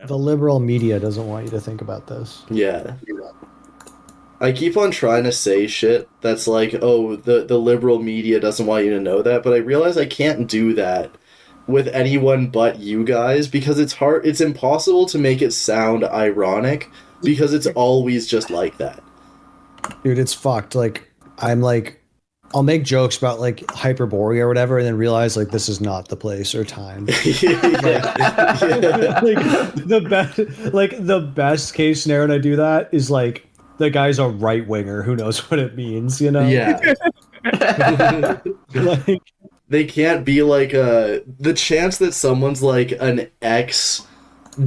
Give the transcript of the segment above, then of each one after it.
The liberal media doesn't want you to think about this. Yeah. I keep on trying to say shit that's like, oh, the liberal media doesn't want you to know that, but I realize I can't do that with anyone but you guys because it's impossible to make it sound ironic because it's always just like that. Dude, it's fucked. Like, I'll make jokes about like hyperbole or whatever, and then realize like this is not the place or time. The best case scenario when I do that is like the guy's a right winger who knows what it means, you know? Yeah. Like, They can't be like the chance that someone's like an ex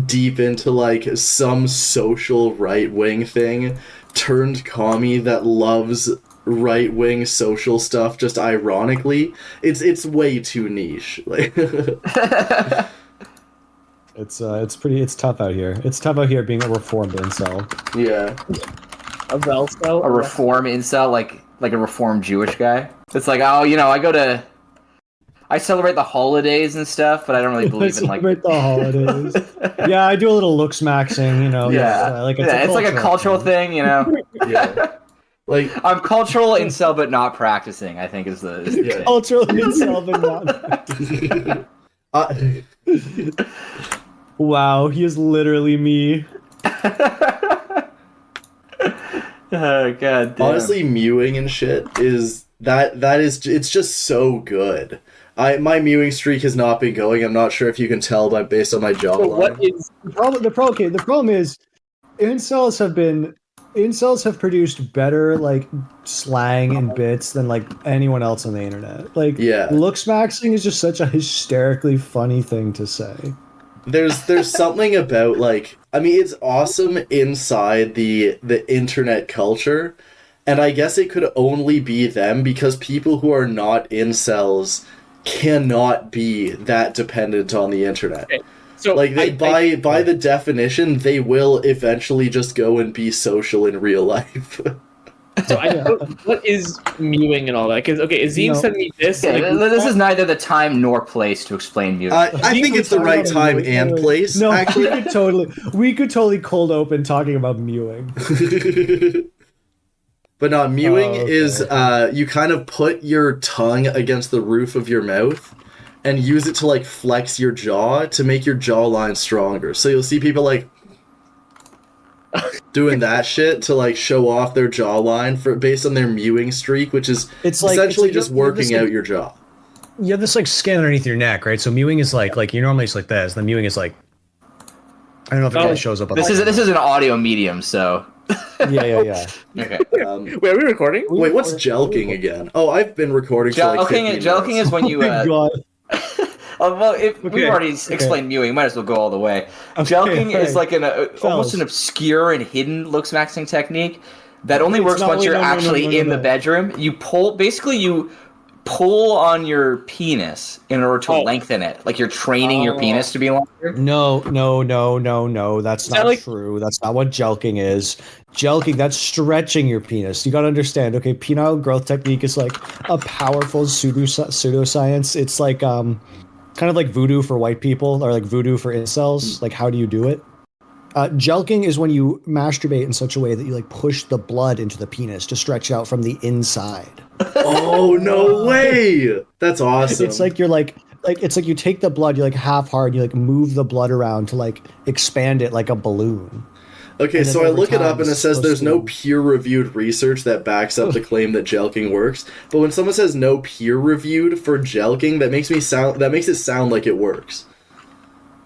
deep into like some social right wing thing turned commie that loves right wing social stuff just ironically, it's way too niche. Like it's tough out here. It's tough out here being a reformed incel. yeah. A Velcel? A reform incel, like a reformed Jewish guy. It's like, oh, I celebrate the holidays and stuff, but I don't really believe in like Celebrate the holidays. Yeah, I do a little looks maxing, you know. Yeah, it's like a cultural thing, you know. Yeah. Like I'm cultural incel, but not practicing. I think is the yeah. Cultural incel, but not. Wow, he is literally me. Oh god damn. Honestly, mewing and shit is it's just so good. My mewing streak has not been going. I'm not sure if you can tell based on my So jawline. what is The problem is incels have produced better like slang and bits than like anyone else on the internet. Like Yeah. looks maxing is just such a hysterically funny thing to say. There's something about like I mean it's awesome inside the internet culture, and I guess it could only be them because people who are not incels cannot be that dependent on the internet. Okay. So Like by the definition, they will eventually just go and be social in real life. what is mewing and all that? Because Azim No. sent me this. Okay, like, this is neither the time nor place to explain music. I think it's the right time and place. No, actually. we could totally cold open talking about mewing. But no, mewing Oh, okay. is you kind of put your tongue against the roof of your mouth and use it to like flex your jaw to make your jawline stronger. So you'll see people like doing that shit to like show off their jawline based on their mewing streak, which is essentially just working out your jaw. You have this like skin underneath your neck, right? So mewing is like you're normally just like this. Then mewing is like I don't know if it really shows up. On This is an audio medium, so Yeah. okay. wait, are we recording? Wait, what's jelking again? Oh, I've been recording for like 15 minutes. Jelking is when you. God. Well, we've Okay, already explained mewing. Might as well go all the way. Jelking is like almost an obscure and hidden looks maxing technique that only works once you're actually in the bedroom. You pull on your penis in order to lengthen it. Like you're training your penis to be longer. No. That's not like- true. That's not what jelking is. Jelking, that's stretching your penis. You gotta understand. Okay, penile growth technique is like a powerful pseudoscience. It's like kind of like voodoo for white people or like voodoo for incels. Like, how do you do it? Jelking is when you masturbate in such a way that you like push the blood into the penis to stretch out from the inside. Oh no way! That's awesome. It's like you're like it's like you take the blood, you like half hard, you like move the blood around to like expand it like a balloon. Okay, And so then I over look it time, up and it it's says there's no supposed peer-reviewed research that backs up the claim that jelking works. But when someone says no peer-reviewed for jelking, that makes it sound like it works.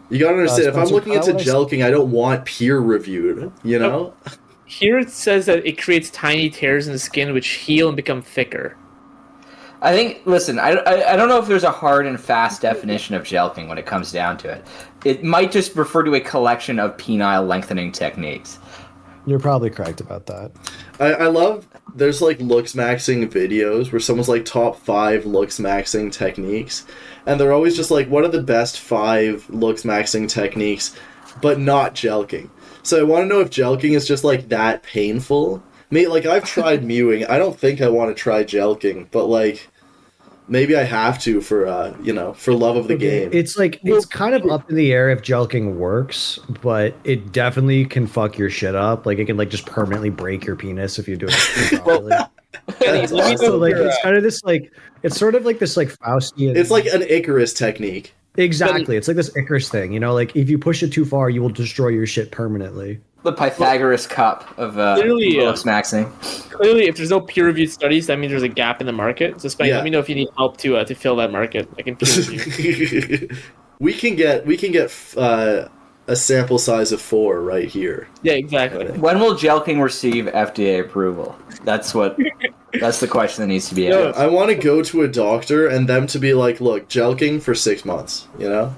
You gotta understand, if I'm Spencer, looking into what I- jelking, I don't want peer-reviewed, you know? Here it says that it creates tiny tears in the skin which heal and become thicker. I think. Listen, I don't know if there's a hard and fast definition of jelking when it comes down to it. It might just refer to a collection of penile lengthening techniques. You're probably correct about that. I love, there's like looks maxing videos where someone's like top 5 looks maxing techniques, and they're always just like, what are the best 5 looks maxing techniques, but not jelking. So I want to know if jelking is just like that painful. Mate, like I've tried mewing. I don't think I want to try jelking, but like, maybe I have to for for love of the game. It's like it's kind of up in the air if jelking works, but it definitely can fuck your shit up. Like it can like just permanently break your penis if you do it properly. That's Let me awesome. So like it's kind of this like it's sort of like this like Faustian. It's like an Icarus technique. exactly. It's like this Icarus thing, you know. Like if you push it too far, you will destroy your shit permanently. The Pythagoras cup of Literally, Willis Maxing. Clearly, if there's no peer-reviewed studies, that means there's a gap in the market. So, Spank, Yeah. let me know if you need help to fill that market. I can peer review. we can get a sample size of 4 right here. Yeah, exactly. When will jelking receive FDA approval? That's the question that needs to be Yeah. asked. I want to go to a doctor and them to be like, look, jelking for 6 months, you know?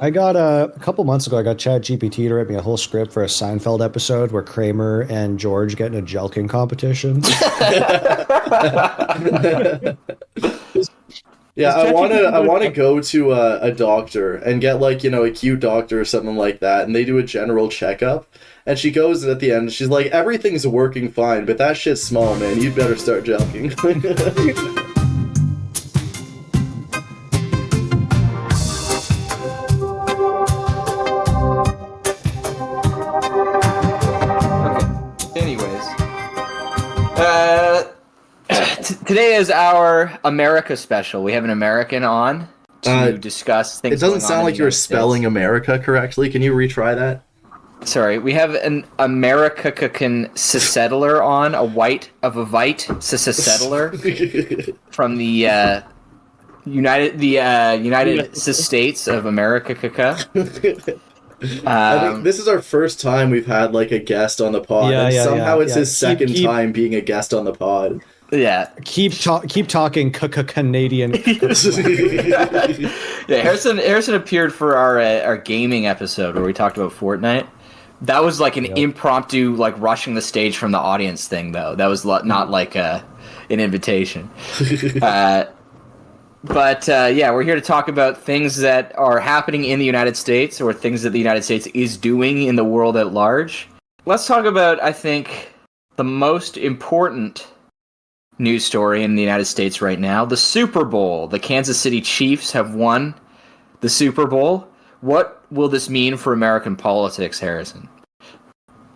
I got a couple months ago. I got ChatGPT to write me a whole script for a Seinfeld episode where Kramer and George get in a jelking competition. Yeah, I want to go to a doctor and get like, a cute doctor or something like that, and they do a general checkup. And she goes at the end, she's like, everything's working fine, but that shit's small, man. You'd better start jelking. Okay. Anyways, today is our America special. We have an American on to discuss things. It doesn't going on sound in like the you were United spelling States. America correctly. Can you retry that? Sorry, we have an American settler on, a white settler from the United States of America. I think this is our first time we've had like a guest on the pod, and somehow it's his second time being a guest on the pod. Yeah. Keep talking, Canadian. Yeah, Harrison appeared for our gaming episode where we talked about Fortnite. That was like an impromptu, like rushing the stage from the audience thing, though. That was not like an invitation. But we're here to talk about things that are happening in the United States or things that the United States is doing in the world at large. Let's talk about, I think, the most important news story in the United States right now, the Super Bowl. The Kansas City Chiefs have won the Super Bowl. What will this mean for American politics, Harrison?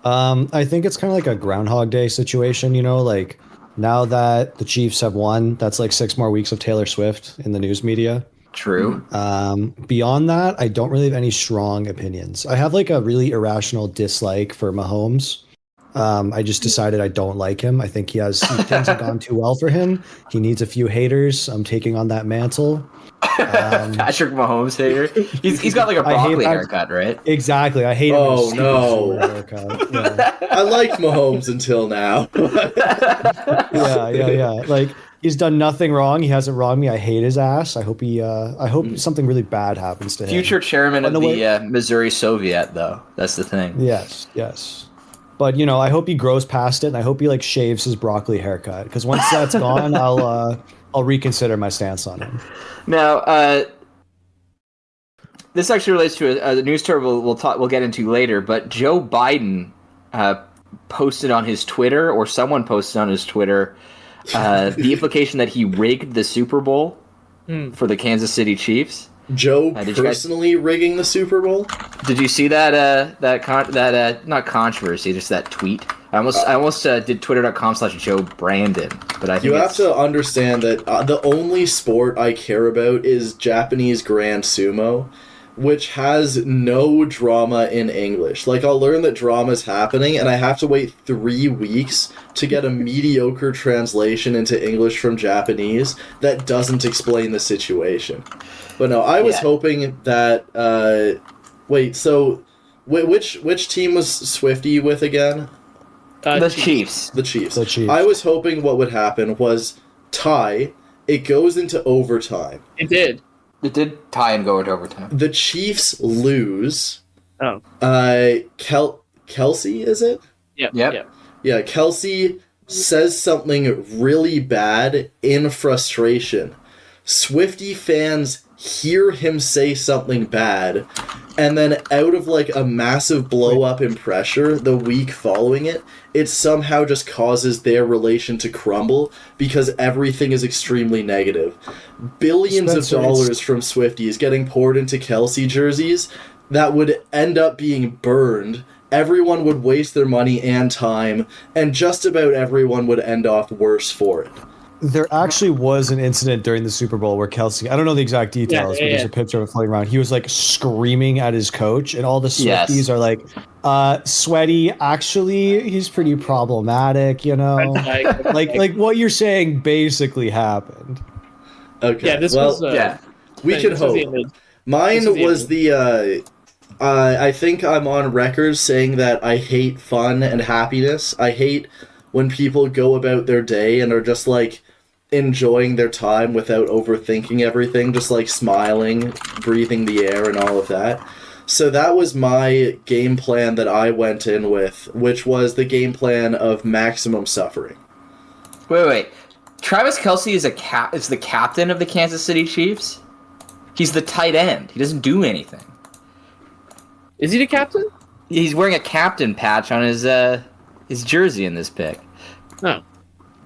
I think it's kind of like a Groundhog Day situation, like now that the Chiefs have won, that's like 6 more weeks of Taylor Swift in the news media. True. Beyond that, I don't really have any strong opinions. I have like a really irrational dislike for Mahomes. I just decided I don't like him. I think things have gone too well for him. He needs a few haters. I'm taking on that mantle. Patrick Mahomes hater. He's got like a broccoli haircut, right? Exactly. I hate him. Oh no! Haircut. Yeah. I liked Mahomes until now. Yeah. Like he's done nothing wrong. He hasn't wronged me. I hate his ass. I hope something really bad happens to him. Future chairman of the Missouri Soviet, though. That's the thing. Yes. But I hope he grows past it, and I hope he like shaves his broccoli haircut. Because once that's gone, I'll reconsider my stance on him. Now, this actually relates to a news story we'll get into later. But Joe Biden posted on his Twitter, or someone posted on his Twitter, the implication that he rigged the Super Bowl for the Kansas City Chiefs. Joe personally rigging the Super Bowl? Did you see that not controversy, just that tweet? I almost did twitter.com/Joe Brandon, but I think you have to understand that the only sport I care about is Japanese Grand Sumo, which has no drama in English. Like, I'll learn that drama's happening, and I have to wait 3 weeks to get a mediocre translation into English from Japanese that doesn't explain the situation. But no, I was hoping that... which team was Swiftie with again? The Chiefs. The Chiefs. I was hoping what would happen was tie. It goes into overtime. It did. It did tie and go into overtime. The Chiefs lose. Oh. Kelsey, is it? Yep. Yeah, Kelsey says something really bad in frustration. Swiftie fans hear him say something bad, and then out of like a massive blow up in pressure the week following it, it somehow just causes their relation to crumble because everything is extremely negative. Billions Spencer, of dollars from Swifties getting poured into Kelsey jerseys that would end up being burned. Everyone would waste their money and time, and just about everyone would end off worse for it. There actually was an incident during the Super Bowl where Kelsey, I don't know the exact details, but there's a picture of it floating around. He was like screaming at his coach, and all the Swifties are like, Sweaty, actually, he's pretty problematic, you know? like what you're saying basically happened. Okay. Yeah, this well, was. we can hope. Mine was the. I think I'm on record saying that I hate fun and happiness. I hate when people go about their day and are just like enjoying their time without overthinking everything, just like smiling, breathing the air and all of that. So that was my game plan that I went in with, which was the game plan of maximum suffering. Wait. Travis Kelce is the captain of the Kansas City Chiefs? He's the tight end. He doesn't do anything. Is he the captain? He's wearing a captain patch on his jersey in this pic. No.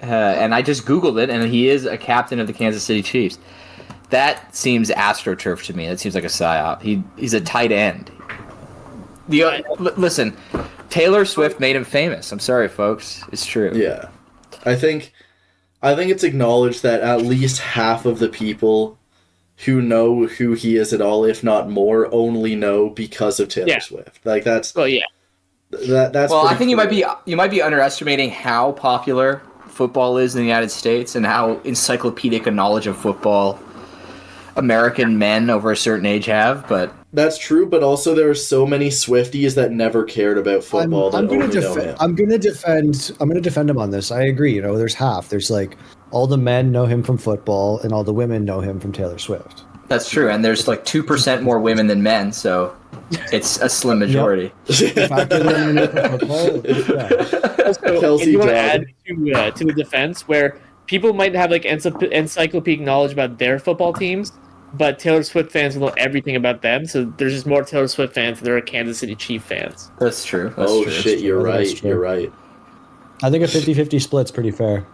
And I just Googled it, and he is a captain of the Kansas City Chiefs. That seems AstroTurf to me. That seems like a psyop. He's a tight end. Listen, Taylor Swift made him famous. I'm sorry, folks. It's true. Yeah. I think it's acknowledged that at least half of the people who know who he is at all, if not more, only know because of Taylor Swift. Like that's. Well, yeah. That's. Well, I think you might be underestimating how popular football is in the United States and how encyclopedic a knowledge of football American men over a certain age have. But that's true. But also, there are so many Swifties that never cared about football. I'm going to defend him on this. I agree. You know, there's half. There's like all the men know him from football, and all the women know him from Taylor Swift. That's true. And there's like 2% more women than men, so it's a slim majority. Also, if you want to add to the defense, where people might have like encyclopedic knowledge about their football teams, but Taylor Swift fans will know everything about them. So there's just more Taylor Swift fans than there are Kansas City Chief fans. That's true. Shit, you're right. You're right. I think a 50-50 split's pretty fair.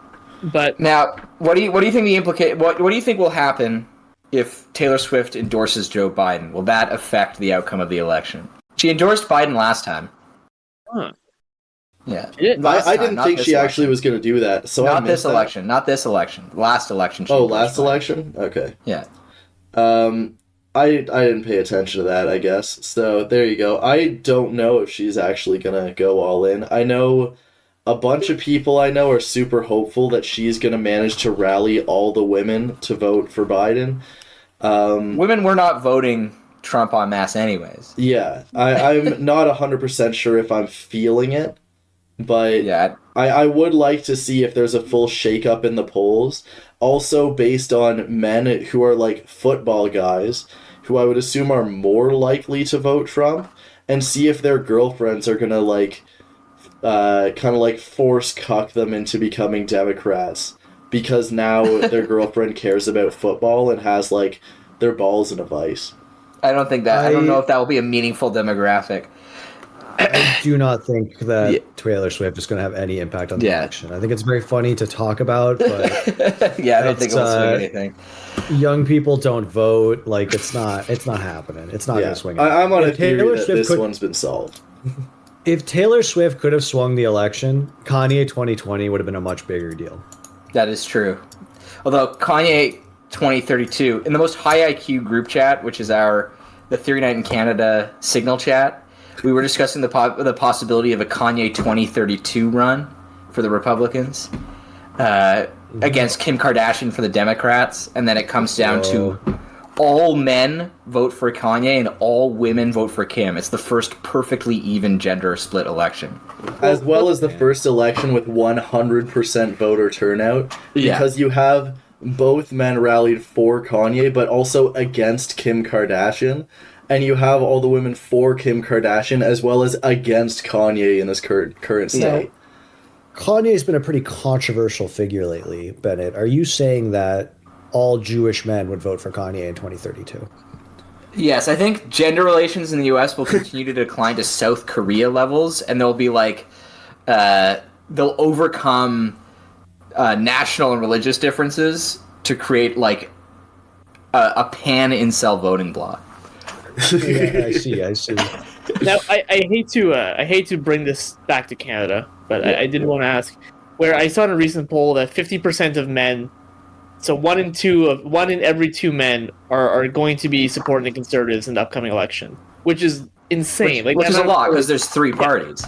But now, what do you think what do you think will happen if Taylor Swift endorses Joe Biden? Will that affect the outcome of the election? She endorsed Biden last time. Huh. Yeah. I didn't think she actually was going to do that. So not this election. Not this election. Last election. Last election? Okay. Yeah. I didn't pay attention to that, I guess. So there you go. I don't know if she's actually going to go all in. I know a bunch of people I know are super hopeful that she's going to manage to rally all the women to vote for Biden. Women were not voting Trump en masse anyways. Yeah. I'm not 100% sure if I'm feeling it, but yeah, I would like to see if there's a full shakeup in the polls. Also based on men who are like football guys, who I would assume are more likely to vote Trump, and see if their girlfriends are going to like kind of like force cuck them into becoming Democrats because now their girlfriend cares about football and has like their balls in a vice. I don't know if that will be a meaningful demographic. I do not think that Taylor Swift is going to have any impact on the election. I think it's very funny to talk about, but I don't think it will swing anything. Young people don't vote. Like it's not happening. It's not going to swing. I'm on a theory that this one's been solved. If Taylor Swift could have swung the election, Kanye 2020 would have been a much bigger deal. That is true. Although Kanye 2032 in the most high IQ group chat, which is the Theory Night in Canada signal chat, we were discussing the possibility of a Kanye 2032 run for the Republicans against Kim Kardashian for the Democrats, and then it comes down to all men vote for Kanye and all women vote for Kim. It's the first perfectly even gender split election. As well as the first election with 100% voter turnout, because you have both men rallied for Kanye, but also against Kim Kardashian. And you have all the women for Kim Kardashian as well as against Kanye in his current state. Kanye's been a pretty controversial figure lately, Bennett. Are you saying that all Jewish men would vote for Kanye in 2032. Yes, I think gender relations in the U.S. will continue to decline to South Korea levels, and they'll be like, they'll overcome national and religious differences to create like a pan-incel voting bloc. Yeah, I see. Now, I hate to bring this back to Canada, but I did want to ask, where I saw in a recent poll that 50% of men, so one in every two men are going to be supporting the Conservatives in the upcoming election, which is insane. Which is a lot because there's three parties.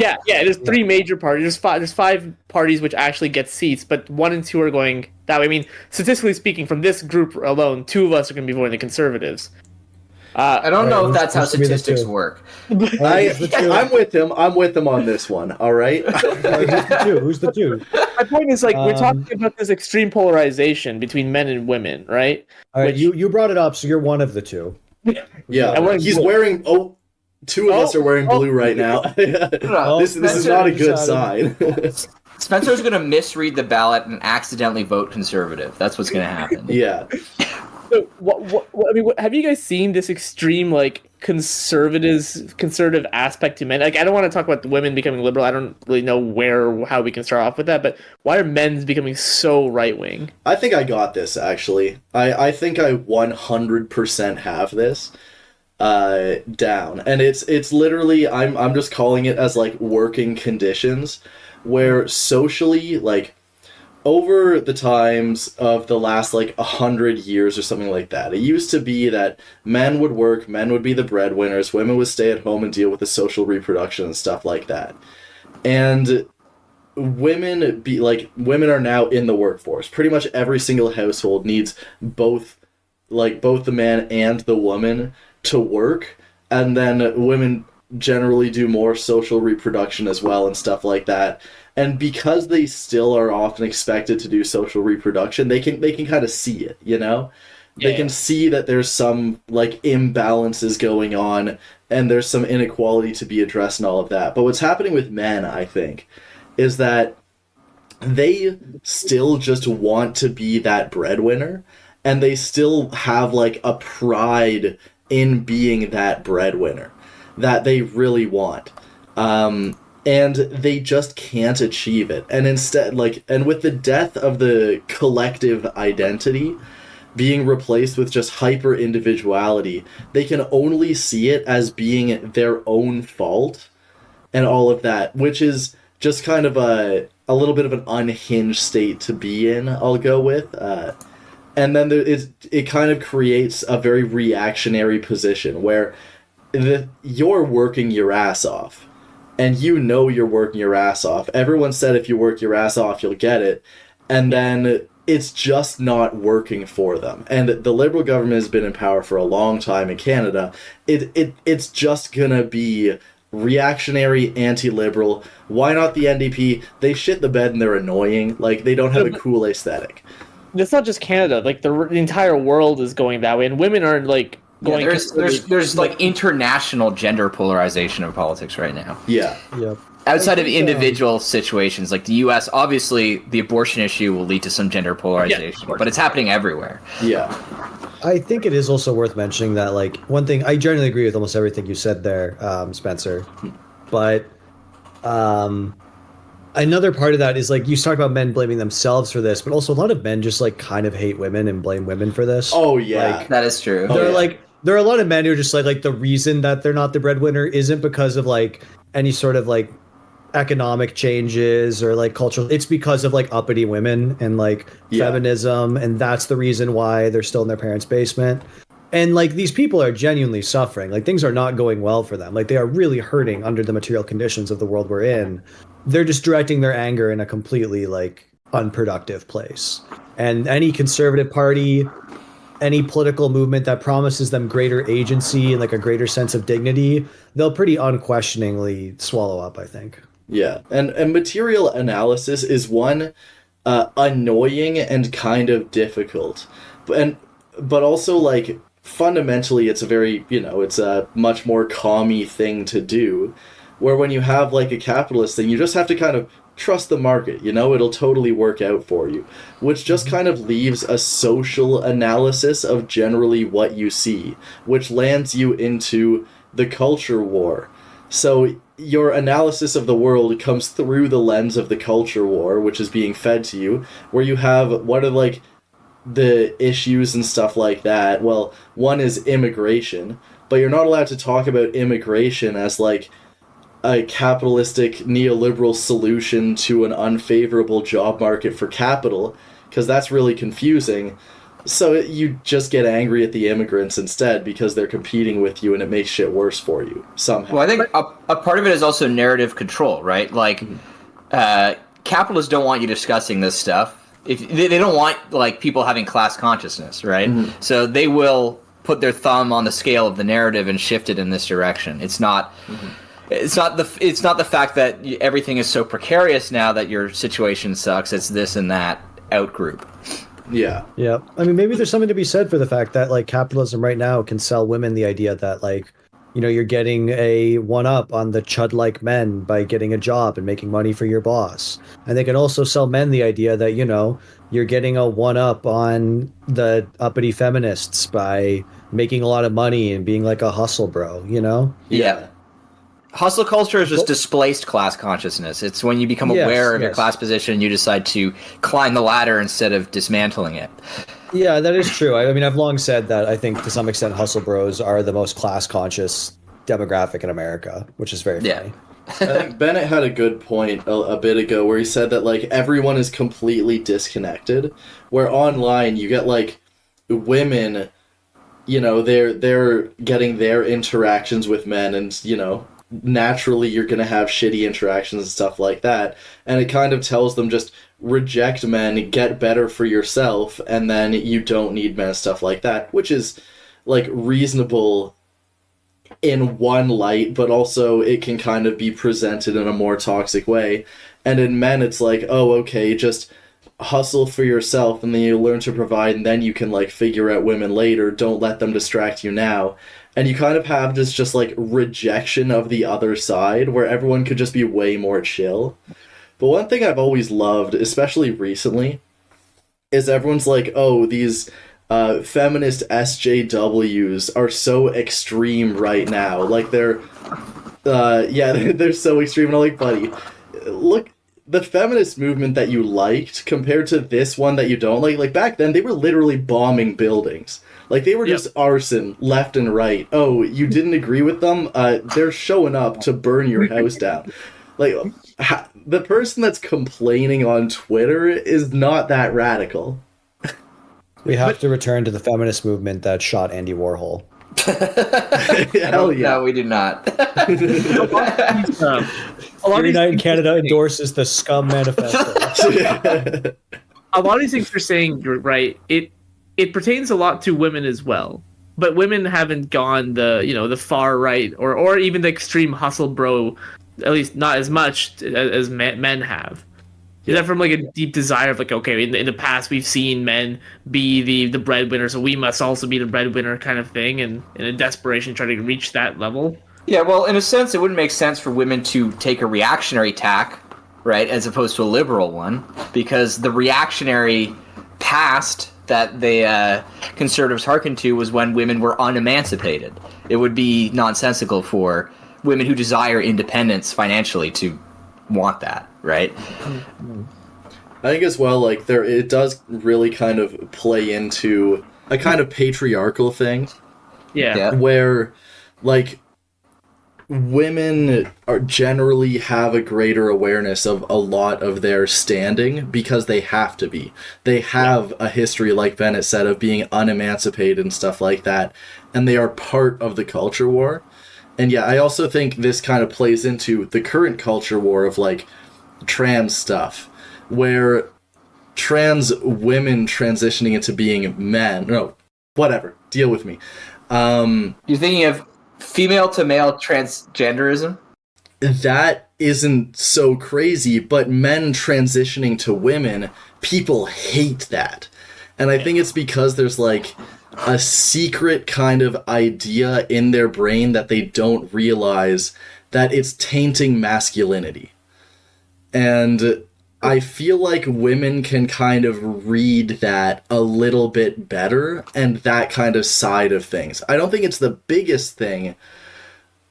yeah, there's three major parties. There's five parties which actually get seats, but 1 and 2 are going that way. I mean, statistically speaking, from this group alone, 2 of us are going to be voting the Conservatives. I don't know if that's how statistics work. I'm with him. I'm with him on this one. All right. Who's the two? My point is, like, we're talking about this extreme polarization between men and women, right? All right, you brought it up, so you're one of the two. Yeah, he's wearing. Oh, two of us are wearing blue right now. This is not a good sign. Spencer's going to misread the ballot and accidentally vote Conservative. That's what's going to happen. Yeah. So, have you guys seen this extreme, like, conservative aspect to men? Like, I don't want to talk about the women becoming liberal. I don't really know how we can start off with that. But why are men becoming so right wing? I think I got this actually. I think I 100% have this down, and it's literally I'm just calling it as like working conditions, where socially, like, over the times of the last, like, 100 years or something like that, it used to be that men would work, men would be the breadwinners, women would stay at home and deal with the social reproduction and stuff like that. And women are now in the workforce. Pretty much every single household needs both the man and the woman to work, and then women generally do more social reproduction as well and stuff like that. And because they still are often expected to do social reproduction, they can kind of see it, you know? They can see that there's some, like, imbalances going on, and there's some inequality to be addressed and all of that. But what's happening with men, I think, is that they still just want to be that breadwinner, and they still have, like, a pride in being that breadwinner that they really want. And they just can't achieve it. And instead, and with the death of the collective identity being replaced with just hyper individuality, they can only see it as being their own fault and all of that, which is just kind of a little bit of an unhinged state to be in, I'll go with. And then it kind of creates a very reactionary position where you're working your ass off. And you know you're working your ass off. Everyone said if you work your ass off, you'll get it. And then it's just not working for them. And the Liberal government has been in power for a long time in Canada. It's just going to be reactionary, anti-liberal. Why not the NDP? They shit the bed and they're annoying. Like, they don't have a cool aesthetic. It's not just Canada. Like, the entire world is going that way. And women aren't, like, going... There's like international gender polarization of politics right now. Yeah. Yep. Outside of individual situations, like the U.S., obviously the abortion issue will lead to some gender polarization, but it's happening everywhere. Yeah. I think it is also worth mentioning that, like, one thing, I generally agree with almost everything you said there, Spencer, but another part of that is, like, you talk about men blaming themselves for this, but also a lot of men just, like, kind of hate women and blame women for this. Oh, yeah. Like, that is true. There are a lot of men who are just like the reason that they're not the breadwinner isn't because of, like, any sort of, like, economic changes or, like, cultural. It's because of, like, uppity women and, like, feminism, and that's the reason why they're still in their parents' basement. And, like, these people are genuinely suffering. Like, things are not going well for them. Like, they are really hurting under the material conditions of the world we're in. They're just directing their anger in a completely, like, unproductive place. And any conservative party, any political movement that promises them greater agency and, like, a greater sense of dignity, they'll pretty unquestioningly swallow up, I think. Yeah, and material analysis is one annoying and kind of difficult, but also, like, fundamentally it's a very, it's a much more commie thing to do. Where when you have like a capitalist thing, you just have to kind of trust the market, you know, it'll totally work out for you, which just kind of leaves a social analysis of generally what you see, which lands you into the culture war. So your analysis of the world comes through the lens of the culture war, which is being fed to you, where you have what are like the issues and stuff like that. Well, one is immigration, but you're not allowed to talk about immigration as like a capitalistic neoliberal solution to an unfavorable job market for capital, because that's really confusing. So you just get angry at the immigrants instead because they're competing with you and it makes shit worse for you somehow. Well, I think a part of it is also narrative control, right? Like, capitalists don't want you discussing this stuff. If they don't want like people having class consciousness, right? Mm-hmm. So they will put their thumb on the scale of the narrative and shift it in this direction. It's not. Mm-hmm. It's not the fact that everything is so precarious now that your situation sucks. It's this and that outgroup. Yeah. Yeah. I mean, maybe there's something to be said for the fact that like capitalism right now can sell women the idea that like, you know, you're getting a one-up on the chud-like men by getting a job and making money for your boss. And they can also sell men the idea that, you know, you're getting a one-up on the uppity feminists by making a lot of money and being like a hustle bro, you know? Yeah. Hustle culture is just displaced class consciousness. It's when you become aware of your class position and you decide to climb the ladder instead of dismantling it. Yeah, that is true. I mean, I've long said that I think to some extent hustle bros are the most class conscious demographic in America, which is very funny. I think Bennett had a good point a bit ago where he said that like everyone is completely disconnected, where online you get like women, you know, they're getting their interactions with men and, you know, naturally you're going to have shitty interactions and stuff like that, and it kind of tells them just reject men, get better for yourself, and then you don't need men, stuff like that, which is like reasonable in one light, but also it can kind of be presented in a more toxic way. And in men it's like, oh, okay, just hustle for yourself and then you learn to provide and then you can like figure out women later, don't let them distract you now. And you kind of have this just like rejection of the other side where everyone could just be way more chill. But one thing I've always loved, especially recently, is everyone's like, oh, these feminist SJWs are so extreme right now. Like they're so extreme. And I'm like, buddy, look, the feminist movement that you liked compared to this one that you don't like back then, they were literally bombing buildings. Like, they were just arson left and right. Oh, you didn't agree with them? They're showing up to burn your house down. Like, the person that's complaining on Twitter is not that radical. We have to return to the feminist movement that shot Andy Warhol. Hell yeah. No, we do not. United Canada endorses the scum manifesto. A lot of these things you're saying, you're right. It pertains a lot to women as well, but women haven't gone the far right or even the extreme hustle bro, at least not as much as men have. Is that from like a deep desire of like, okay, in the past we've seen men be the breadwinner, so we must also be the breadwinner kind of thing, and in a desperation try to reach that level? Yeah, well, in a sense, it wouldn't make sense for women to take a reactionary tack, right, as opposed to a liberal one, because the reactionary past that the conservatives hearkened to was when women were unemancipated. It would be nonsensical for women who desire independence financially to want that, right? I think as well, like, it does really kind of play into a kind of patriarchal thing. Yeah. Where, like, women generally have a greater awareness of a lot of their standing because they have to be. They have a history, like Bennett said, of being unemancipated and stuff like that, and they are part of the culture war. And yeah, I also think this kind of plays into the current culture war of, like, trans stuff, where trans women transitioning into being men. No, whatever. Deal with me. You're thinking of female to male transgenderism? That isn't so crazy, but men transitioning to women, people hate that. And I think it's because there's like a secret kind of idea in their brain that they don't realize that it's tainting masculinity. And I feel like women can kind of read that a little bit better and that kind of side of things. I don't think it's the biggest thing,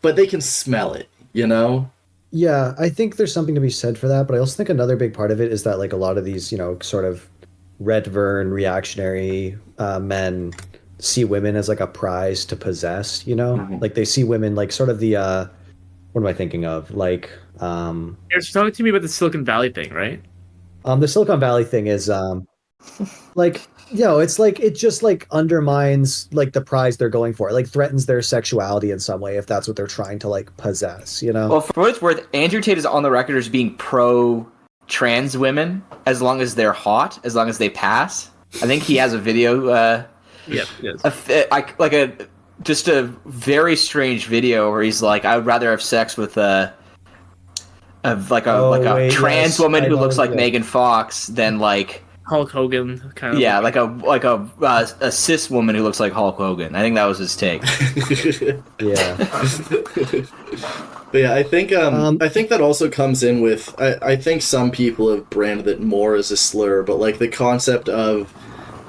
but they can smell it, you know? Yeah, I think there's something to be said for that, but I also think another big part of it is that like a lot of these, sort of red vern reactionary men see women as like a prize to possess, Like they see women like sort of the what am I thinking of? Like You're talking to me about the Silicon Valley thing, right? the Silicon Valley thing is like it's like it just like undermines like the prize they're going for. It like threatens their sexuality in some way if that's what they're trying to like possess, Well, for what it's worth, Andrew Tate is on the record as being pro trans women as long as they're hot, as long as they pass. I think he has a video. Just a very strange video where he's like, I would rather have sex with a trans woman who looks like Megan Fox than like Hulk Hogan kind of. Yeah, like a cis woman who looks like Hulk Hogan. I think that was his take. Yeah. But yeah, I think that also comes in with I think some people have branded it more as a slur, but like the concept of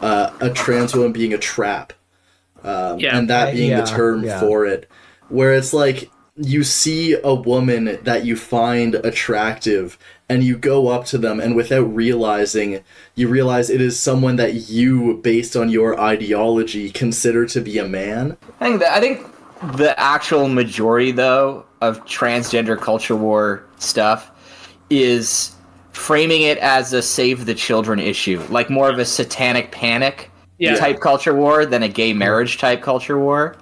a trans woman being a trap, and that being the term for it, where it's like you see a woman that you find attractive and you go up to them and without realizing, you realize it is someone that you, based on your ideology, consider to be a man. I think the actual majority, though, of transgender culture war stuff is framing it as a save the children issue, like more of a satanic panic type culture war than a gay marriage type culture war,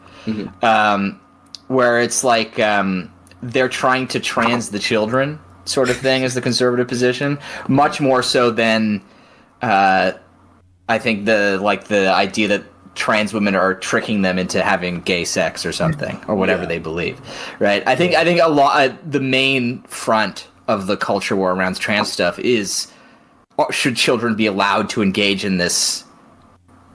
where it's like they're trying to trans the children sort of thing is the conservative position, much more so than I think the idea that trans women are tricking them into having gay sex or something or whatever they believe, right? I think a lot the main front of the culture war around trans stuff is, should children be allowed to engage in this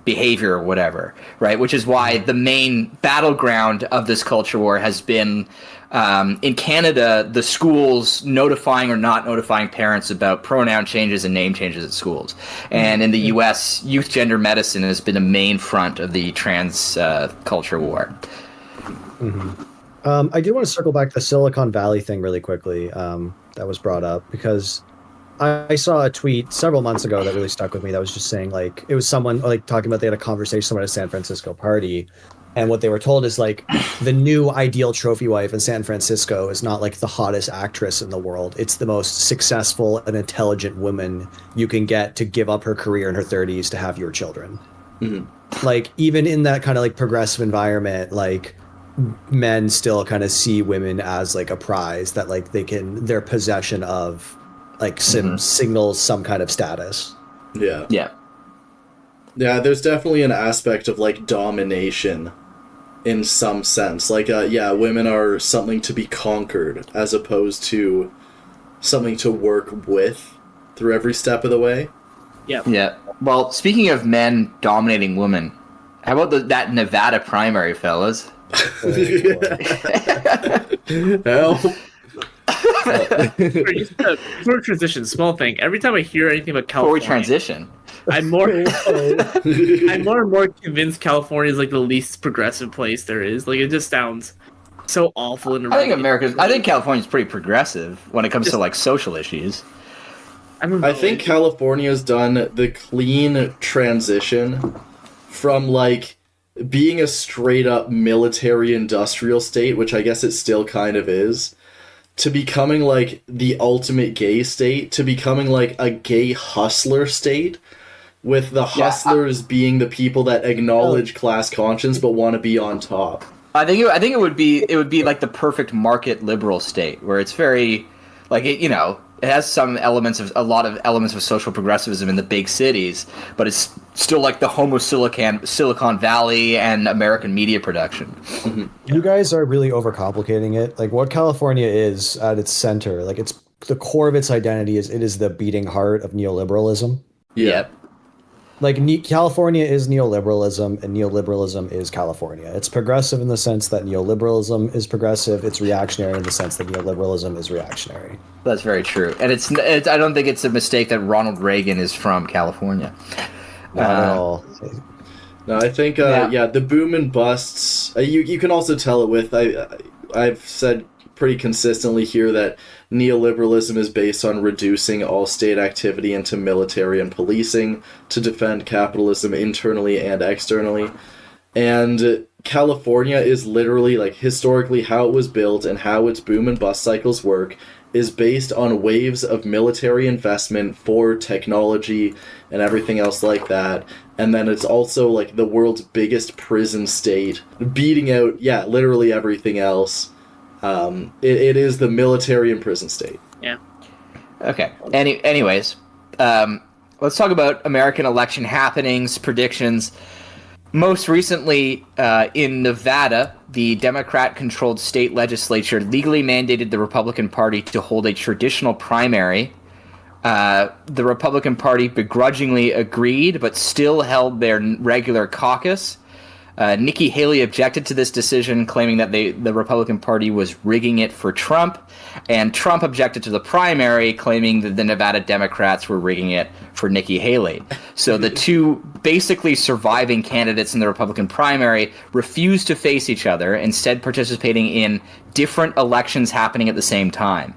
behavior or whatever, right? Which is why the main battleground of this culture war has been in Canada, the schools notifying or not notifying parents about pronoun changes and name changes at schools. And in the US, youth gender medicine has been a main front of the trans culture war. I do want to circle back to the Silicon Valley thing really quickly that was brought up, because I saw a tweet several months ago that really stuck with me that was just saying, like, it was someone like talking about they had a conversation at a San Francisco party, and what they were told is like the new ideal trophy wife in San Francisco is not like the hottest actress in the world. It's the most successful and intelligent woman you can get to give up her career in her 30s to have your children. Like, even in that kind of like progressive environment, like men still kind of see women as like a prize that like their possession of like signals some kind of status. Yeah, there's definitely an aspect of like domination in some sense. Like women are something to be conquered as opposed to something to work with through every step of the way. Yeah. Well, speaking of men dominating women, how about that Nevada primary, fellas? Hell. Before transition, small thing. Every time I hear anything about California, before we transition, I'm more and more convinced California is like the least progressive place there is. Like, it just sounds so awful. I think California's pretty progressive when it comes to like social issues. I think California's done the clean transition from like being a straight up military industrial state, which I guess it still kind of is, to becoming like the ultimate gay state, to becoming like a gay hustler state, with the hustlers being the people that acknowledge class conscience but want to be on top. I think it would be like the perfect market liberal state where it's very like it has a lot of elements of social progressivism in the big cities, but it's still like the home of Silicon Valley and American media production. You guys are really overcomplicating it. Like, what California is at its center, like it's the core of its identity is it is the beating heart of neoliberalism. Yeah. like California is neoliberalism, and neoliberalism is California. It's progressive in the sense that neoliberalism is progressive. It's reactionary in the sense that neoliberalism is reactionary. That's very true, and it's I don't think it's a mistake that Ronald Reagan is from California. Not at all. No, I think the boom and busts. You can also tell it with I've said pretty consistently here that neoliberalism is based on reducing all state activity into military and policing to defend capitalism internally and externally. And California is literally, like, historically how it was built and how its boom and bust cycles work is based on waves of military investment for technology and everything else like that. And then it's also, like, the world's biggest prison state, beating out, literally everything else. It is the military and prison state. Yeah. Okay. Anyways, let's talk about American election happenings, predictions. Most recently, in Nevada, the Democrat-controlled state legislature legally mandated the Republican Party to hold a traditional primary. The Republican Party begrudgingly agreed, but still held their regular caucus. Nikki Haley objected to this decision, claiming that the Republican Party was rigging it for Trump, and Trump objected to the primary, claiming that the Nevada Democrats were rigging it for Nikki Haley. So the two basically surviving candidates in the Republican primary refused to face each other, instead participating in different elections happening at the same time.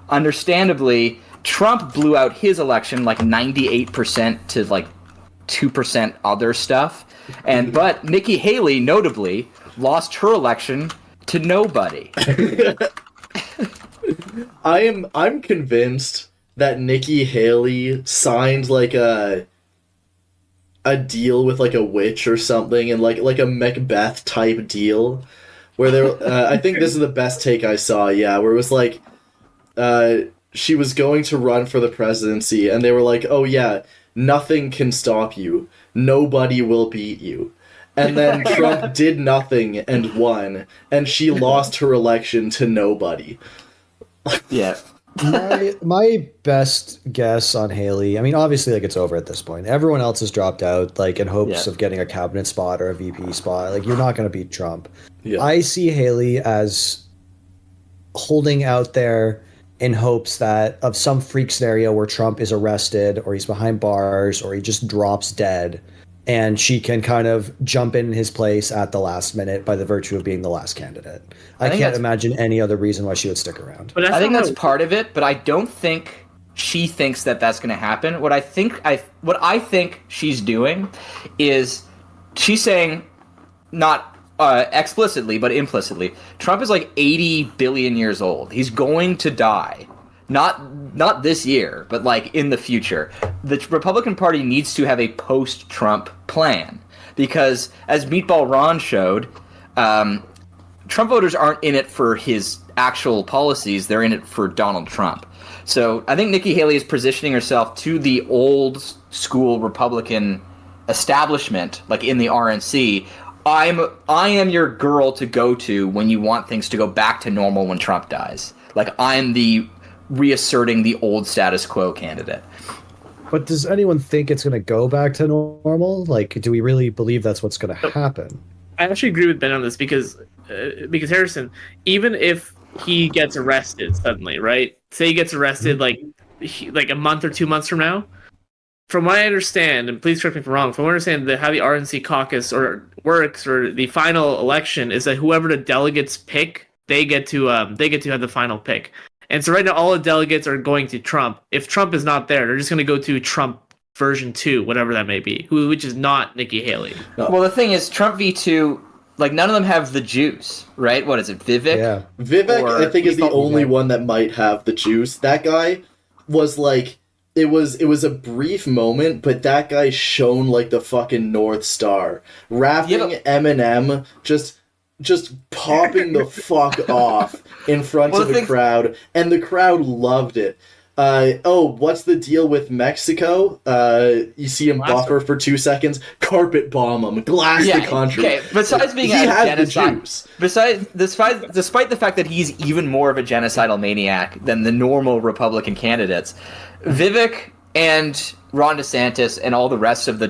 Understandably, Trump blew out his election like 98% to like 2% other stuff. But Nikki Haley, notably, lost her election to nobody. I'm convinced that Nikki Haley signed like a deal with like a witch or something, and like a Macbeth type deal, where there. I think this is the best take I saw. Yeah, where it was like, she was going to run for the presidency, and they were like, "Oh yeah, nothing can stop you. Nobody will beat you." And then Trump did nothing and won, and she lost her election to nobody. Yeah. My best guess on Haley, I mean, obviously, like, it's over at this point. Everyone else has dropped out, like, in hopes of getting a cabinet spot or a VP spot. Like, you're not going to beat Trump. Yeah. I see Haley as holding out there in hopes that of some freak scenario where Trump is arrested or he's behind bars or he just drops dead, and she can kind of jump in his place at the last minute by the virtue of being the last candidate. I can't imagine any other reason why she would stick around. But I think that's part of it, but I don't think she thinks that that's going to happen. What I think she's doing is she's saying, not explicitly, but implicitly, Trump is like 80 billion years old. He's going to die. Not this year, but like in the future. The Republican Party needs to have a post-Trump plan, because as Meatball Ron showed, Trump voters aren't in it for his actual policies. They're in it for Donald Trump. So I think Nikki Haley is positioning herself to the old school Republican establishment, like in the RNC. I am your girl to go to when you want things to go back to normal when Trump dies. Like, I'm the reasserting the old status quo candidate. But does anyone think it's going to go back to normal? Like, do we really believe that's what's going to happen? I actually agree with Ben on this because Harrison, even if he gets arrested suddenly, right? Say he gets arrested like a month or 2 months from now. From what I understand, and please correct me if I'm wrong, from what I understand, how the RNC caucus works, or the final election, is that whoever the delegates pick, they get to have the final pick. And so right now, all the delegates are going to Trump. If Trump is not there, they're just going to go to Trump version 2, whatever that may be, which is not Nikki Haley. Well, the thing is, Trump V2, like, none of them have the juice, right? What is it, Vivek? Yeah. Vivek, I think, is the only one that might have the juice. That guy was like, it was a brief moment, but that guy shone like the fucking North Star. Rapping Eminem, just popping the fuck off in front of the crowd, and the crowd loved it. What's the deal with Mexico? You see him buffer for 2 seconds, carpet bomb him, glass the country. Okay, besides being a genocide, despite the fact that he's even more of a genocidal maniac than the normal Republican candidates, Vivek and Ron DeSantis and all the rest of the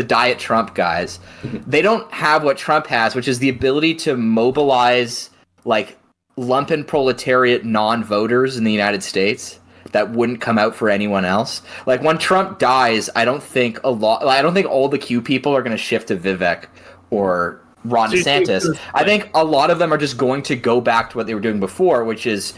Diet Trump guys, they don't have what Trump has, which is the ability to mobilize like lumpen proletariat non-voters in the United States that wouldn't come out for anyone else. Like when Trump dies, I don't think all the Q people are going to shift to Vivek or Ron DeSantis. I think a lot of them are just going to go back to what they were doing before, which is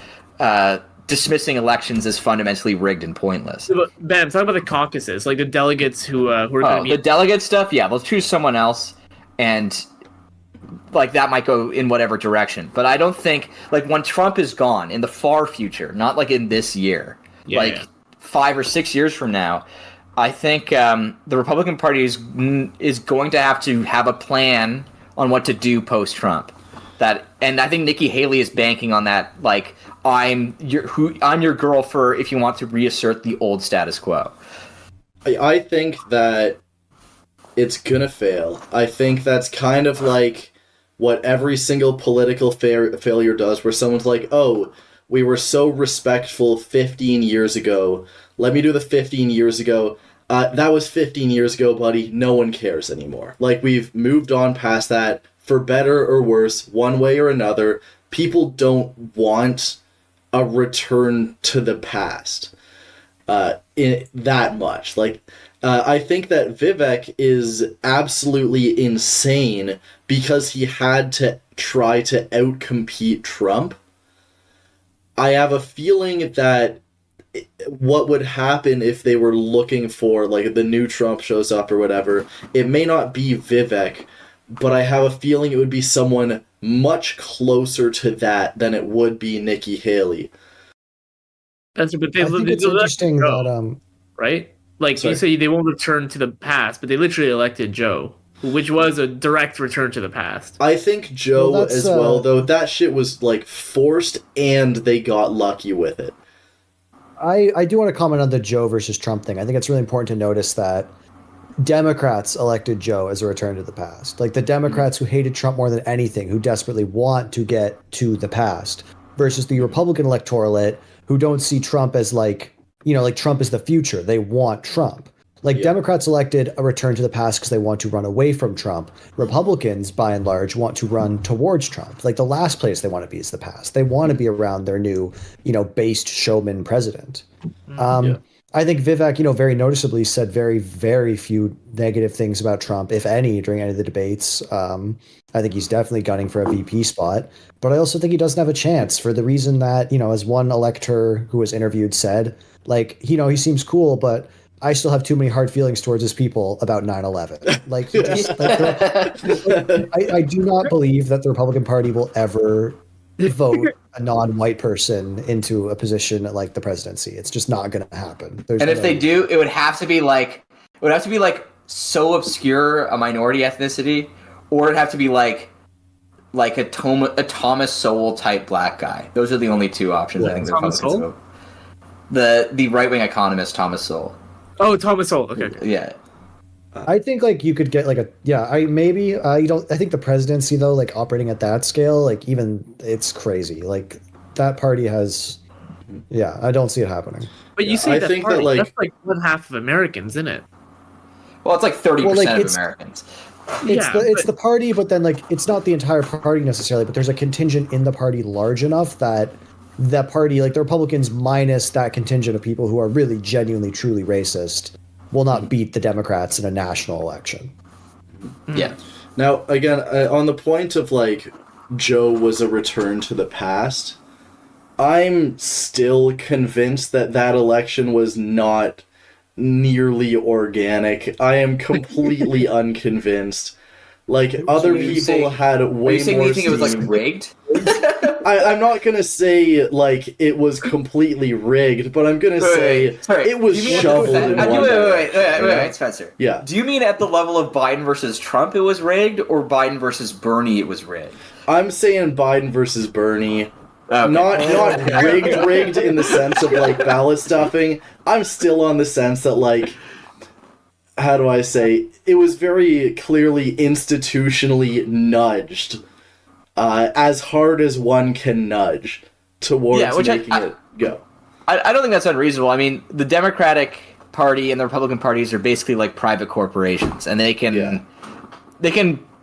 dismissing elections as fundamentally rigged and pointless. Ben, talk about the caucuses, like the delegates who are going to be... The delegate stuff, yeah, they'll choose someone else, and like that might go in whatever direction. But I don't think, like when Trump is gone in the far future, not like in this year, 5 or 6 years from now, I think the Republican Party is going to have a plan on what to do post-Trump. And I think Nikki Haley is banking on that. Like, I'm your girl for if you want to reassert the old status quo. I think that it's gonna fail. I think that's kind of like what every single political failure does, where someone's like, "Oh, we were so respectful 15 years ago. Let me do the 15 years ago." That was 15 years ago, buddy. No one cares anymore. Like, we've moved on past that. For better or worse, one way or another, people don't want a return to the past that much. Like, I think that Vivek is absolutely insane because he had to try to outcompete Trump. I have a feeling that what would happen if they were looking for, like, the new Trump shows up or whatever, it may not be Vivek, but I have a feeling it would be someone much closer to that than it would be Nikki Haley. But they, I think it's interesting that right? Like, you say they won't return to the past, but they literally elected Joe, which was a direct return to the past. I think Joe as well, though, that shit was, like, forced and they got lucky with it. I do want to comment on the Joe versus Trump thing. I think it's really important to notice that Democrats elected Joe as a return to the past. Like the Democrats who hated Trump more than anything, who desperately want to get to the past, versus the Republican electorate who don't see Trump as like Trump is the future. They want Trump. Like Democrats elected a return to the past because they want to run away from Trump. Republicans, by and large, want to run towards Trump. Like the last place they want to be is the past. They want to be around their new, based showman president. I think Vivek, very noticeably said very, very few negative things about Trump, if any, during any of the debates. I think he's definitely gunning for a VP spot. But I also think he doesn't have a chance for the reason that, as one elector who was interviewed said, like, he seems cool, but I still have too many hard feelings towards his people about 9/11. Like, he just, I do not believe that the Republican Party will ever vote a non-white person into a position like the presidency. It's just not going to happen. If they do, it would have to be like so obscure a minority ethnicity, or it'd have to be like a Thomas Sowell type black guy. Those are the only two options I think the Republicans vote. The right-wing economist Thomas Sowell. Oh, Thomas Sowell. Okay. Yeah. I think you could get I think the presidency though, like operating at that scale, even it's crazy. Like that party has, I don't see it happening. But you see, that's like one half of Americans, isn't it? Well, it's like 30% of Americans. It's the party, but then it's not the entire party necessarily, but there's a contingent in the party large enough that party, like the Republicans minus that contingent of people who are really genuinely, truly racist, will not beat the Democrats in a national election. Yeah. Now, again, on the point of, Joe was a return to the past, I'm still convinced that election was not nearly organic. I am completely unconvinced. Other people had way more... you think it was, rigged? I'm not going to say, it was completely rigged, but I'm going to say it was shoveled in one Wait, Spencer. Yeah. Do you mean at the level of Biden versus Trump it was rigged, or Biden versus Bernie it was rigged? I'm saying Biden versus Bernie. Okay. Not rigged in the sense of, ballot stuffing. I'm still on the sense that, how do I say, it was very clearly institutionally nudged, as hard as one can nudge towards making it go. I don't think that's unreasonable. I mean, the Democratic Party and the Republican parties are basically like private corporations, and they can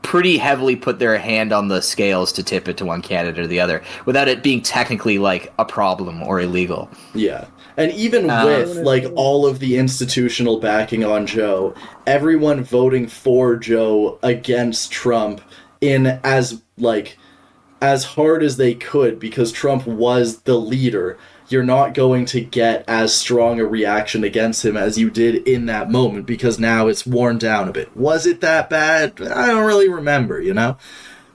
pretty heavily put their hand on the scales to tip it to one candidate or the other without it being technically like a problem or illegal. Yeah. And even with like all of the institutional backing on Joe, everyone voting for Joe against Trump in as hard as they could because Trump was the leader, you're not going to get as strong a reaction against him as you did in that moment because now it's worn down a bit. Was it that bad? I don't really remember, you know?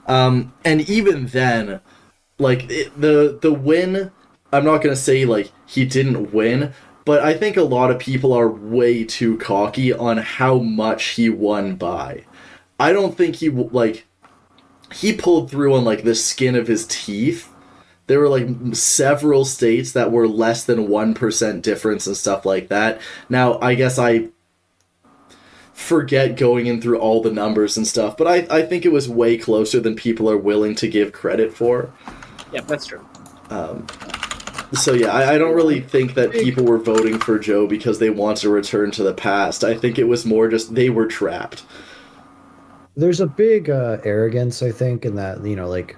And even then, like, the win, I'm not going to say, like, he didn't win, but I think a lot of people are way too cocky on how much he won by. I don't think he pulled through on, like, the skin of his teeth. There were, like, several states that were less than 1% difference and stuff like that. Now, I guess I forget going in through all the numbers and stuff, but I think it was way closer than people are willing to give credit for. Yeah, that's true. So, yeah, I don't really think that people were voting for Joe because they want to return to the past. I think it was more just they were trapped. There's a big arrogance, I think, in that, you know, like,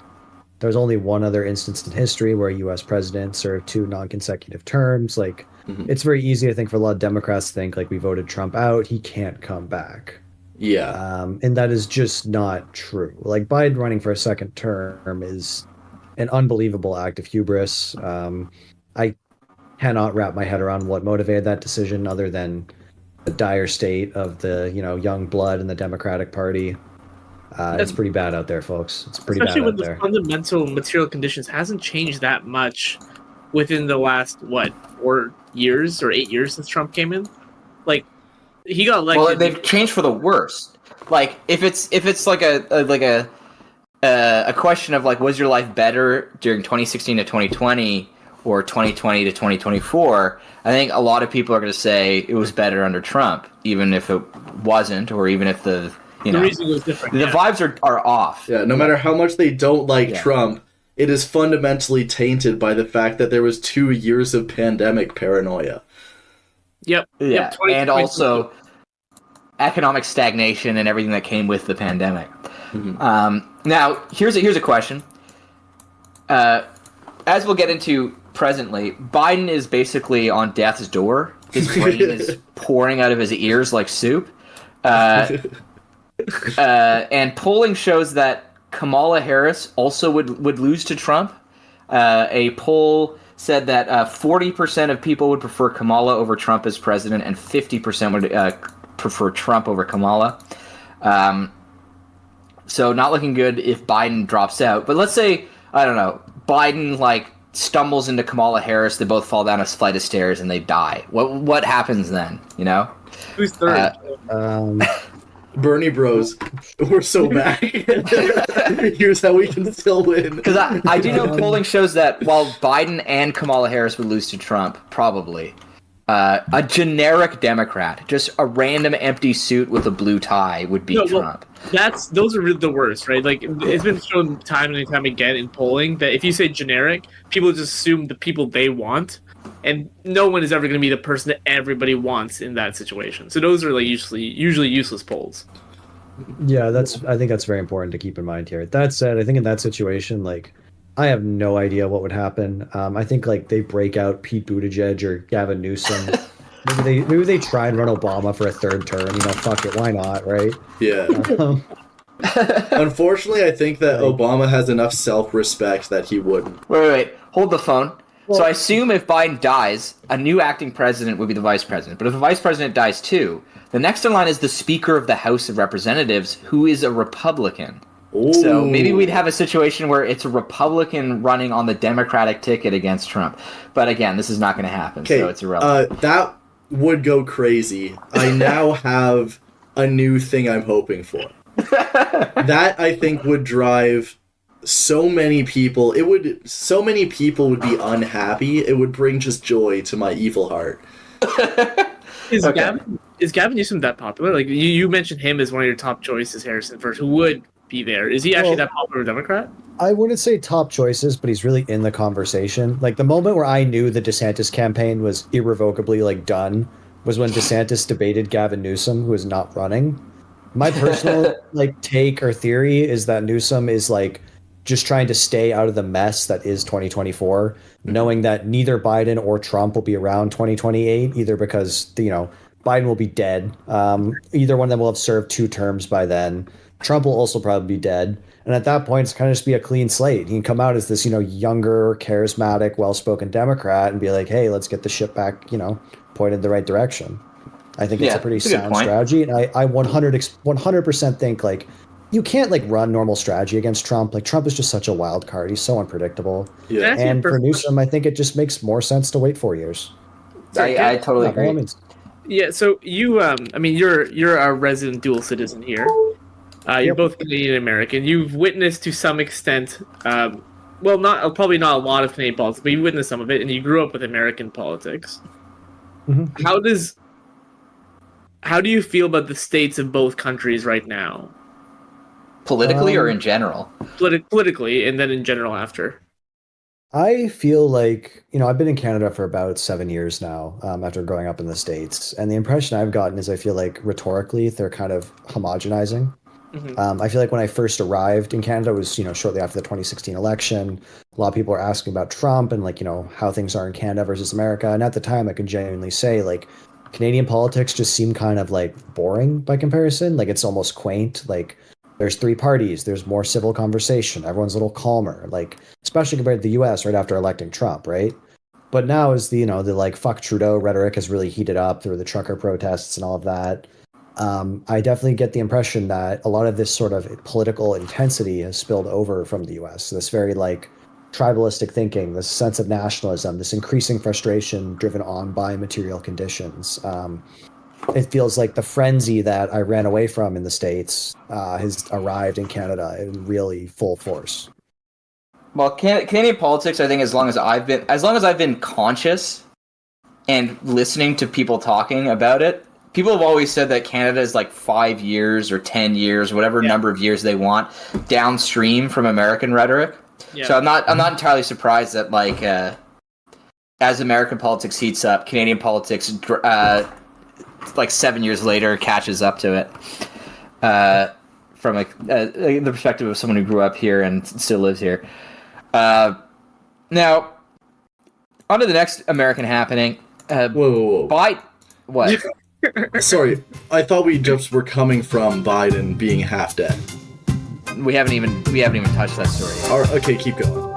there's only one other instance in history where a U.S. president served 2 non-consecutive terms. Like, it's very easy, I think, for a lot of Democrats to think, like, we voted Trump out, he can't come back. Yeah. And that is just not true. Like, Biden running for a second term is an unbelievable act of hubris. I cannot wrap my head around what motivated that decision other than the dire state of the, you know, young blood in the Democratic Party. It's pretty bad out there, folks. It's pretty especially bad when out the there. fundamental material conditions hasn't changed that much within the last 4 years or 8 years since Trump came in. Like, he got elected. Well, they've changed for the worst. Like, if it's like a question of like, was your life better during 2016 to 2020 or 2020 to 2024? I think a lot of people are going to say it was better under Trump, even if it wasn't, or even if the reason was different. The vibes are off. Yeah, no matter how much they don't like Trump, it is fundamentally tainted by the fact that there was 2 years of pandemic paranoia. Yep. Yeah, and also economic stagnation and everything that came with the pandemic. Now, here's a question. As we'll get into presently, Biden is basically on death's door. His brain is pouring out of his ears like soup. And polling shows that Kamala Harris also would lose to Trump. A poll said that 40% of people would prefer Kamala over Trump as president, and 50% would prefer Trump over Kamala. So not looking good if Biden drops out. But let's say, I don't know, Biden like stumbles into Kamala Harris, they both fall down a flight of stairs and they die. What happens then, you know? Who's third? Bernie Bros, we're so back. Here's how we can still win. Because I do know polling shows that while Biden and Kamala Harris would lose to Trump, probably, a generic Democrat, just a random empty suit with a blue tie would beat Trump. Those are really the worst, right? Like, it's been shown time and time again in polling that if you say generic, people just assume the people they want, and no one is ever going to be the person that everybody wants in that situation. So those are like usually useless polls. Yeah, I think that's very important to keep in mind here. That said, I think in that situation, like, I have no idea what would happen. I think like they break out Pete Buttigieg or Gavin Newsom. Maybe they try and run Obama for a third term. You know, fuck it, why not, right? Yeah. Unfortunately, I think that Obama has enough self-respect that he wouldn't. Wait. Hold the phone. Well, so I assume if Biden dies, a new acting president would be the vice president. But if the vice president dies too, the next in line is the Speaker of the House of Representatives, who is a Republican. Ooh. So maybe we'd have a situation where it's a Republican running on the Democratic ticket against Trump. But again, this is not going to happen, so it's irrelevant. That would go crazy. I now have a new thing I'm hoping for. That, I think, would drive so many people. So many people would be unhappy. It would bring just joy to my evil heart. Is Gavin Newsom that popular? Like, you mentioned him as one of your top choices, Harrison, first, who would be there. Is he actually that popular Democrat? I wouldn't say top choices, but he's really in the conversation. Like, the moment where I knew the DeSantis campaign was irrevocably, like, done was when DeSantis debated Gavin Newsom, who is not running. My personal take or theory is that Newsom is just trying to stay out of the mess that is 2024, knowing that neither Biden or Trump will be around 2028, either because Biden will be dead. Either one of them will have served 2 terms by then. Trump will also probably be dead. And at that point, it's kind of just be a clean slate. He can come out as this, younger, charismatic, well-spoken Democrat and be like, hey, let's get the ship back, pointed in the right direction. I think it's a pretty sound strategy. And I 100% think you can't run normal strategy against Trump. Trump is just such a wild card. He's so unpredictable. Yeah. And for Newsom, I think it just makes more sense to wait 4 years. I totally agree. Yeah, so you, you're a resident dual citizen here. You're both Canadian and American. You've witnessed to some extent, probably not a lot of Canadian politics, but you witnessed some of it, and you grew up with American politics. Mm-hmm. How do you feel about the states of both countries right now? Politically or in general? Politically, and then in general after. I feel I've been in Canada for about 7 years now, after growing up in the States. And the impression I've gotten is I feel rhetorically they're kind of homogenizing. Mm-hmm. I feel when I first arrived in Canada, it was, shortly after the 2016 election. A lot of people were asking about Trump and how things are in Canada versus America. And at the time, I can genuinely say Canadian politics just seemed kind of boring by comparison. It's almost quaint. There's 3 parties. There's more civil conversation. Everyone's a little calmer, especially compared to the U.S. right after electing Trump, right? But now as the fuck Trudeau rhetoric has really heated up through the trucker protests and all of that, I definitely get the impression that a lot of this sort of political intensity has spilled over from the U.S. This very tribalistic thinking, this sense of nationalism, this increasing frustration driven on by material conditions. It feels like the frenzy that I ran away from in the States has arrived in Canada in really full force. Well, Canadian politics, I think, as long as I've been conscious and listening to people talking about it, people have always said that Canada is 5 years or 10 years, whatever number of years they want, downstream from American rhetoric. Yeah. So I'm not entirely surprised that as American politics heats up, Canadian politics 7 years later catches up to it. From the perspective of someone who grew up here and still lives here. Now, on to the next American happening. Whoa. What? Sorry, I thought we just were coming from Biden being half dead. We haven't even touched that story yet. Okay, keep going.